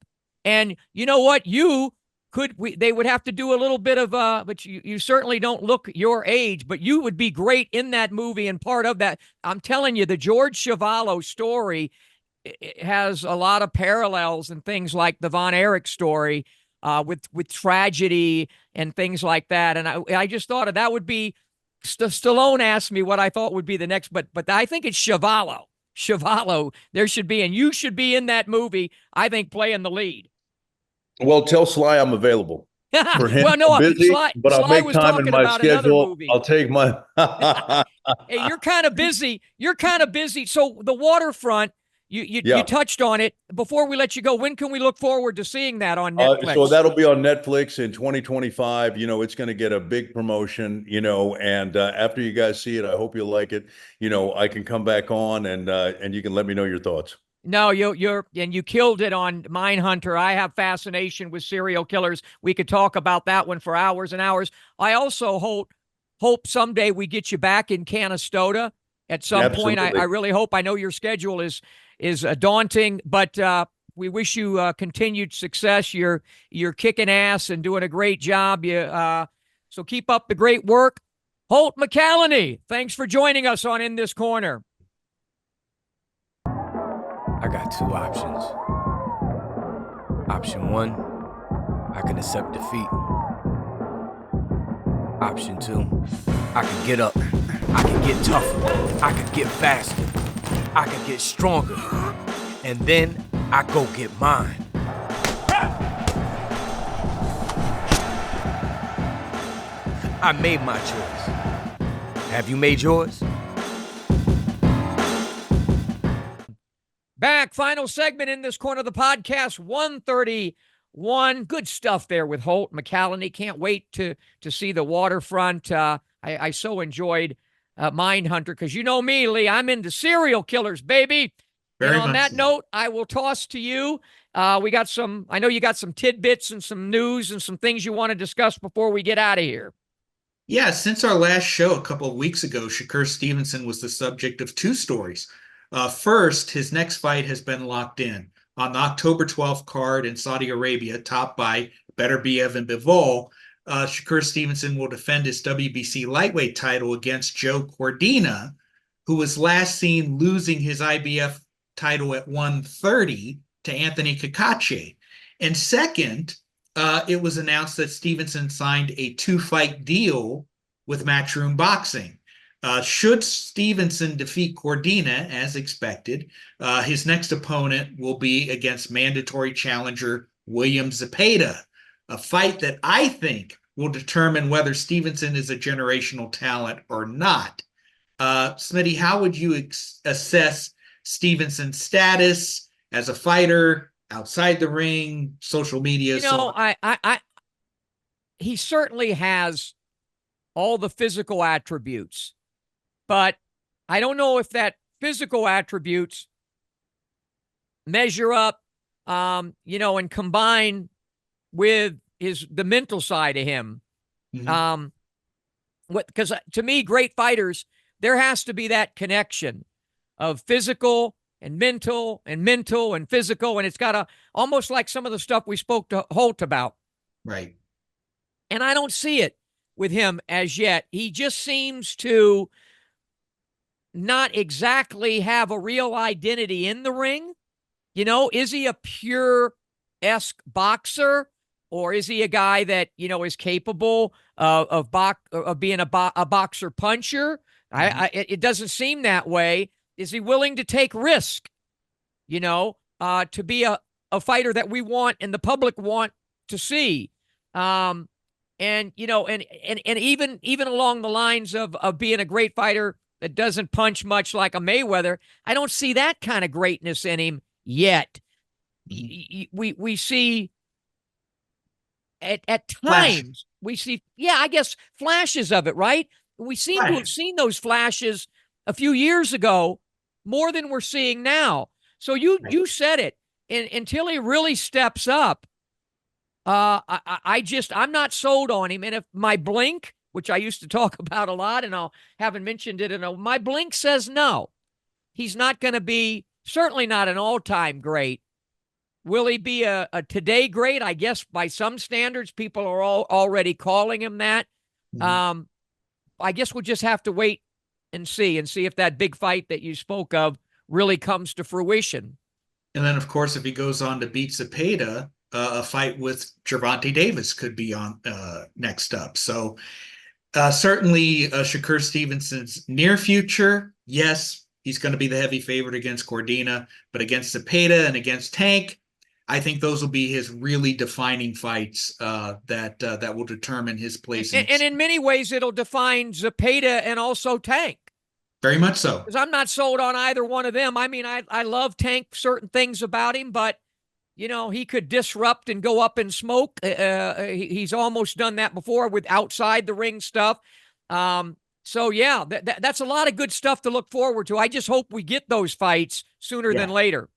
And you know what? They would have to do a little bit of but you certainly don't look your age, but you would be great in that movie and part of that. I'm telling you, the George Chuvalo story, it has a lot of parallels and things like the Von Erich story with tragedy and things like that. And I just thought that would be. Stallone asked me what I thought would be the next, but I think it's Chuvalo. Chuvalo, there should be, and you should be in that movie, I think, playing the lead. Well, tell Sly I'm available. For him, well, no, busy, Sly, but I'll Sly make was time in talking my about another schedule. movie. I'll take my. Hey, you're kind of busy. So the Waterfront, you touched on it. Before we let you go, when can we look forward to seeing that on Netflix? So that'll be on Netflix in 2025. It's going to get a big promotion, and after you guys see it, I hope you'll like it. I can come back on and you can let me know your thoughts. No, you killed it on Mindhunter. I have fascination with serial killers. We could talk about that one for hours and hours. I also hope someday we get you back in Canastota at some point. I really hope. I know your schedule is daunting, but we wish you continued success. You're kicking ass and doing a great job. So keep up the great work. Holt McCallany, thanks for joining us on In This Corner. I got two options. Option one, I can accept defeat. Option two, I can get up. I can get tougher. I can get faster. I can get stronger. And then I go get mine. I made my choice. Have you made yours? Back, final segment in this corner of the podcast, 131. Good stuff there with Holt McCallany. Can't wait to see the Waterfront. I so enjoyed Mindhunter because you know me, Lee. I'm into serial killers, baby. And on that note, I will toss to you. I know you got some tidbits and some news and some things you want to discuss before we get out of here. Yeah, since our last show a couple of weeks ago, Shakur Stevenson was the subject of two stories. First, his next fight has been locked in. On the October 12th card in Saudi Arabia, topped by Beterbiev and Bivol, Shakur Stevenson will defend his WBC lightweight title against Joe Cordina, who was last seen losing his IBF title at 130 to Anthony Cacace. And second, it was announced that Stevenson signed a 2-fight deal with Matchroom Boxing. Should Stevenson defeat Cordina, as expected, his next opponent will be against mandatory challenger William Zepeda, a fight that I think will determine whether Stevenson is a generational talent or not. Smitty, how would you assess Stevenson's status as a fighter, outside the ring, social media? He certainly has all the physical attributes. But I don't know if that physical attributes measure up, and combine with the mental side of him. Mm-hmm. Because to me, great fighters, there has to be that connection of physical and mental and physical, and it's got to almost like some of the stuff we spoke to Holt about. Right. And I don't see it with him as yet. He just seems to not exactly have a real identity in the ring. You know, is he a pure-esque boxer, or is he a guy that, you know, is capable of being a boxer puncher? It doesn't seem that way. Is he willing to take risk, you know, to be a fighter that we want and the public want to see? And, you know, and even along the lines of being a great fighter that doesn't punch much like a Mayweather, I don't see that kind of greatness in him yet. We see at times, we see, I guess, flashes of it, right? We seem to have seen those flashes a few years ago more than we're seeing now. So you said it. Until he really steps up, I'm not sold on him. And if my blink, which I used to talk about a lot, and I haven't mentioned it my blink says no. He's not going to be, certainly not an all-time great. Will he be a today great? I guess by some standards, people are already calling him that. I guess we'll just have to wait and see if that big fight that you spoke of really comes to fruition. And then, of course, if he goes on to beat Zepeda, a fight with Gervonta Davis could be on next up. So certainly Shakur Stevenson's near future, yes, he's going to be the heavy favorite against Cordina, but against Zepeda and against Tank, I think those will be his really defining fights that will determine his place. And in many ways, it'll define Zepeda and also Tank. Very much so. Because I'm not sold on either one of them. I mean, I love Tank, certain things about him, but, you know, he could disrupt and go up in smoke. He's almost done that before with outside the ring stuff. So, yeah, that's a lot of good stuff to look forward to. I just hope we get those fights sooner than later.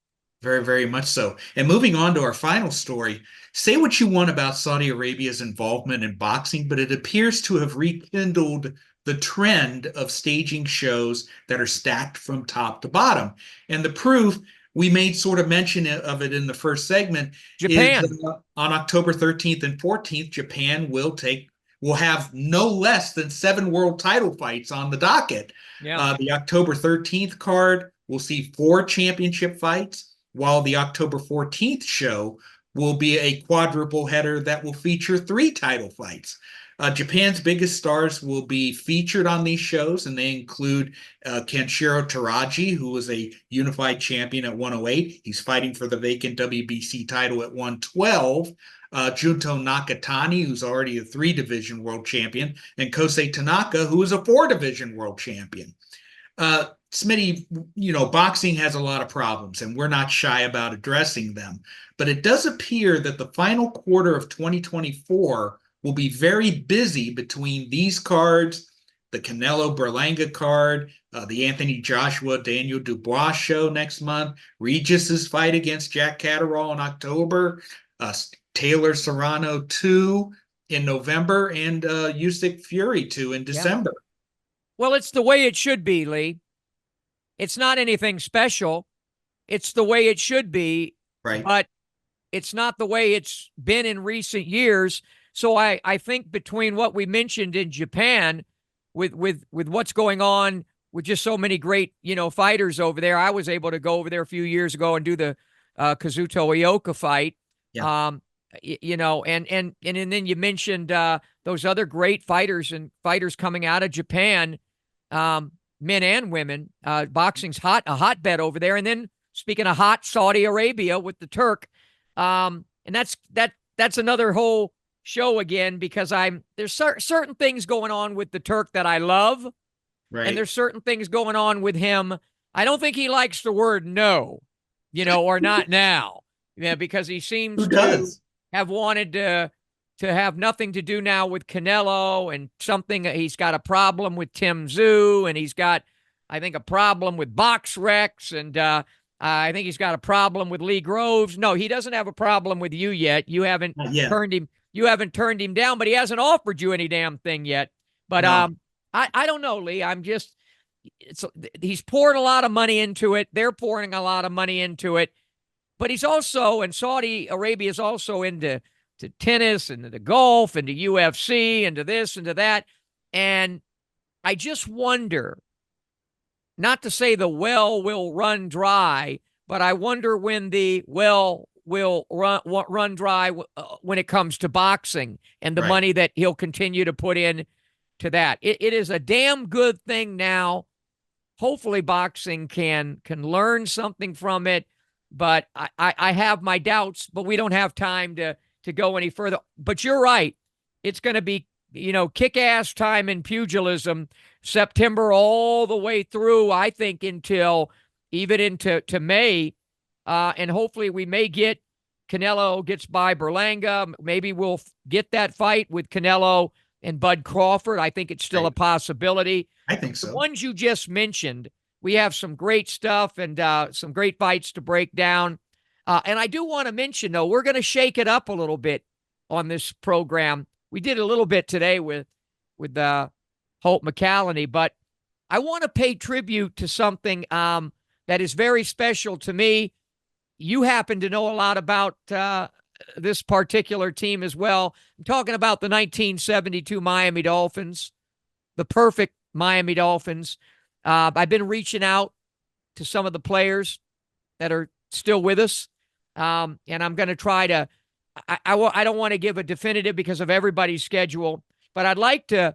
Very, very much so. And moving on to our final story, say what you want about Saudi Arabia's involvement in boxing, but it appears to have rekindled the trend of staging shows that are stacked from top to bottom. And the proof, we made sort of mention of it in the first segment, Japan. is on October 13th and 14th, Japan will have no less than 7 world title fights on the docket. Yeah. The October 13th card will see 4 championship fights, while the October 14th show will be a quadruple header that will feature 3 title fights. Japan's biggest stars will be featured on these shows, and they include Kenshiro Teraji, who was a unified champion at 108. He's fighting for the vacant WBC title at 112. Junto Nakatani, who's already a 3-division world champion, and Kosei Tanaka, who is a 4-division world champion. Smitty, you know, boxing has a lot of problems, and we're not shy about addressing them. But it does appear that the final quarter of 2024 will be very busy between these cards, the Canelo Berlanga card, the Anthony Joshua Daniel Dubois show next month, Regis's fight against Jack Catterall in October, Taylor Serrano 2 in November, and Usyk Fury 2 in December. Well, it's the way it should be, Lee. It's not anything special. It's the way it should be. Right. But it's not the way it's been in recent years. So I think between what we mentioned in Japan with what's going on with just so many great, you know, fighters over there, I was able to go over there a few years ago and do the Kazuto Ioka fight. Yeah. You know, and then you mentioned those other great fighters coming out of Japan, men and women. Boxing's a hotbed over there. And then speaking of hot, Saudi Arabia with the Turk, and that's another whole show again, because there's certain things going on with the Turk that I love, right, and there's certain things going on with him. I don't think he likes the word no, you know, or not now, because he seems to have wanted to have nothing to do now with Canelo, and something. He's got a problem with Tim Tszyu, and he's got, I think, a problem with BoxRec, and I think he's got a problem with Lee Groves. No, he doesn't have a problem with you yet. You haven't turned him. You haven't turned him down, but he hasn't offered you any damn thing yet. But no. I don't know, Lee. He's pouring a lot of money into it. They're pouring a lot of money into it. But he's also, and Saudi Arabia is also into tennis and to golf and to UFC and to this and to that. And I just wonder not to say the well will run dry, but I wonder when the well will run dry when it comes to boxing and the money that he'll continue to put in to that. It is a damn good thing now. Hopefully boxing can learn something from it, but I have my doubts, but we don't have time to go any further. But you're right. It's going to be, kick-ass time in pugilism, September all the way through, I think, until even into May. And hopefully we may get Canelo gets by Berlanga. Maybe we'll get that fight with Canelo and Bud Crawford. I think it's still a possibility. I think so. The ones you just mentioned, we have some great stuff and some great fights to break down. And I do want to mention, though, we're going to shake it up a little bit on this program. We did a little bit today with Holt McCallany, but I want to pay tribute to something that is very special to me. You happen to know a lot about this particular team as well. I'm talking about the 1972 Miami Dolphins, the perfect Miami Dolphins. I've been reaching out to some of the players that are still with us, and I'm going to try to I don't want to give a definitive because of everybody's schedule, but I'd like to,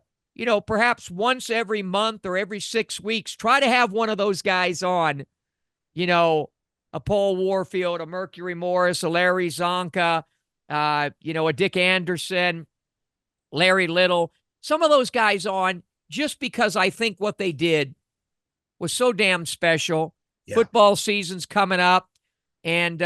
perhaps once every month or every 6 weeks, try to have one of those guys on, a Paul Warfield, a Mercury Morris, a Larry Zonka, a Dick Anderson, Larry Little, some of those guys on, just because I think what they did was so damn special. Yeah. Football season's coming up, and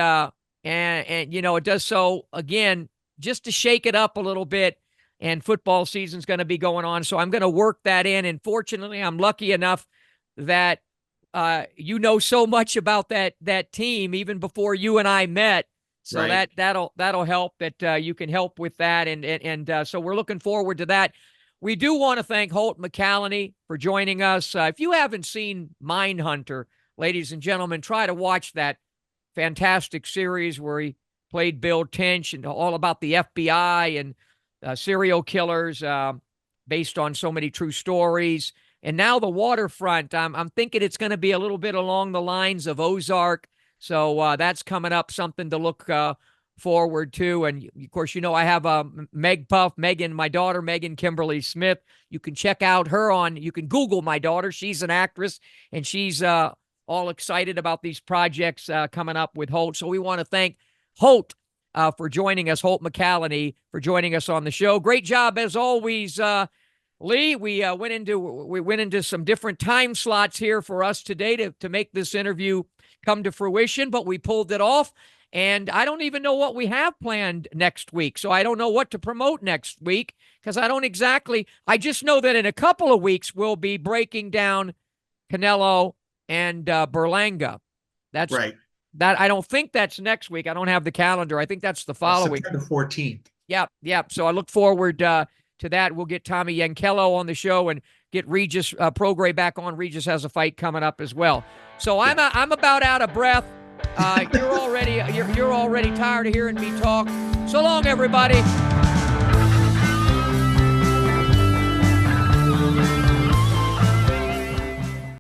it does so, again, just to shake it up a little bit, and football season's going to be going on, so I'm going to work that in, and fortunately, I'm lucky enough that so much about that team even before you and I met, so that'll help that you can help with that, and so we're looking forward to that. We do want to thank Holt McCallany for joining us. If you haven't seen Mindhunter, ladies and gentlemen, try to watch that fantastic series where he played Bill Tench and all about the FBI and serial killers based on so many true stories. And now the Waterfront, I'm thinking it's going to be a little bit along the lines of Ozark. So that's coming up, something to look forward to. And of course, I have Megan, my daughter, Megan Kimberly Smith. You can check out her you can Google my daughter. She's an actress, and she's all excited about these projects coming up with Holt. So we want to thank Holt for joining us, Holt McCallany, for joining us on the show. Great job as always, Lee. We went into some different time slots here for us today to make this interview come to fruition, but we pulled it off. And I don't even know what we have planned next week. So I don't know what to promote next week because I just know that in a couple of weeks, we'll be breaking down Canelo and Berlanga. That's right. I don't think that's next week. I don't have the calendar. I think that's the following. September 14th. Yep. So I look forward to that. We'll get Tommy Yankello on the show and get Regis Prograis back on. Regis has a fight coming up as well. So I'm about out of breath. You're already tired of hearing me talk. So long, everybody.